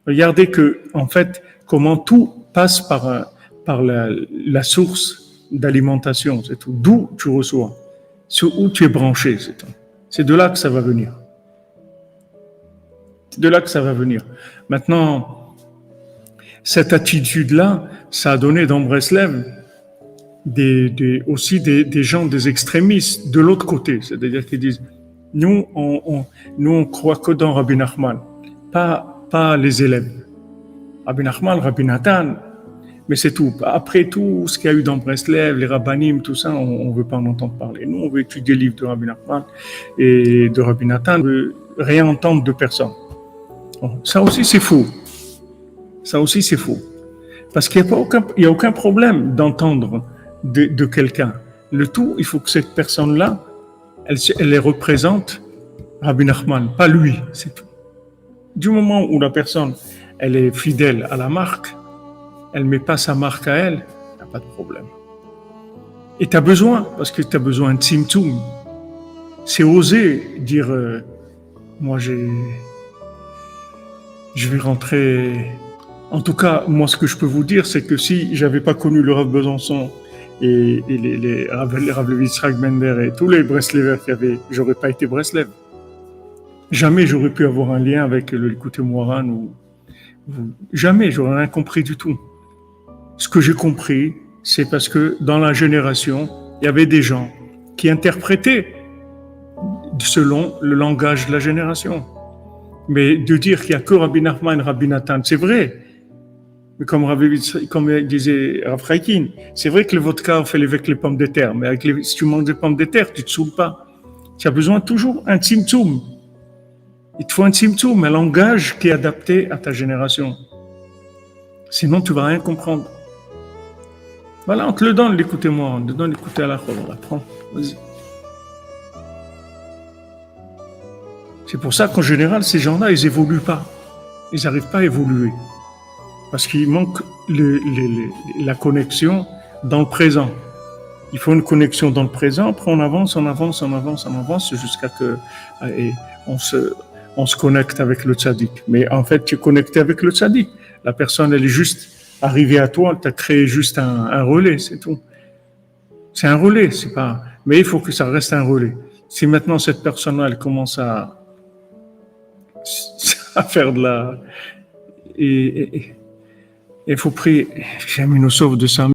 Regardez que, en fait, comment tout passe par la source d'alimentation, c'est tout. D'où tu reçois, sur où tu es branché, c'est tout. C'est de là que ça va venir. C'est de là que ça va venir. Maintenant, cette attitude-là, ça a donné dans Breslev aussi des gens, des extrémistes de l'autre côté. C'est-à-dire qu'ils disent, nous, on croit que dans Rabbi Nachman, pas les élèves. Rabbi Nachman, Rabbi Nathan, mais c'est tout. Après tout ce qu'il y a eu dans Breslev, les rabbinim, tout ça, on ne veut pas en entendre parler. Nous, on veut étudier le livre de Rabbi Nachman et de Rabbi Nathan, on veut rien entendre de personne. Ça aussi, c'est faux. Ça aussi, c'est faux. Parce qu'il n'y a aucun problème d'entendre de quelqu'un. Le tout, il faut que cette personne-là, elle les représente Rabbi Nachman, pas lui, c'est tout. Du moment où la personne, elle est fidèle à la marque, elle ne met pas sa marque à elle, il n'y a pas de problème. Et tu as besoin, parce que tu as besoin de tzimtzum. C'est oser dire, moi je vais rentrer. En tout cas, moi ce que je peux vous dire, c'est que si j'avais pas connu le Rav Besançon et les Rav Levi Yitzhak Bender et tous les Breslevers qu'il y avait, j'aurais pas été Breslev. Jamais j'aurais pu avoir un lien avec le Likutei Moharan ou jamais, j'aurais rien compris du tout. Ce que j'ai compris, c'est parce que dans la génération, il y avait des gens qui interprétaient selon le langage de la génération. Mais de dire qu'il n'y a que Rabbi Nachman et Rabbi Nathan, c'est vrai. Mais comme disait Rav Chaikin, c'est vrai que le vodka, on fait avec les pommes de terre, mais si tu manges des pommes de terre, tu ne te saoules pas. Tu as besoin toujours d'un tzimtzum. Il te faut un tzimtzum, un langage qui est adapté à ta génération. Sinon, tu ne vas rien comprendre. Voilà, on te le donne, l'écoutez-moi, on te donne l'écouter à la fois, on l'apprend. Vas-y. C'est pour ça qu'en général, ces gens-là, ils évoluent pas. Ils n'arrivent pas à évoluer. Parce qu'il manque la connexion dans le présent. Il faut une connexion dans le présent, après on avance jusqu'à que on se connecte avec le tzaddik. Mais en fait, tu es connecté avec le tzaddik. La personne, elle est juste arrivée à toi, elle t'a créé juste un relais, c'est tout. C'est un relais, c'est pas. Mais il faut que ça reste un relais. Si maintenant cette personne-là, elle commence à faire de la. Et il faut prier. J'ai mis nos sauves de ça.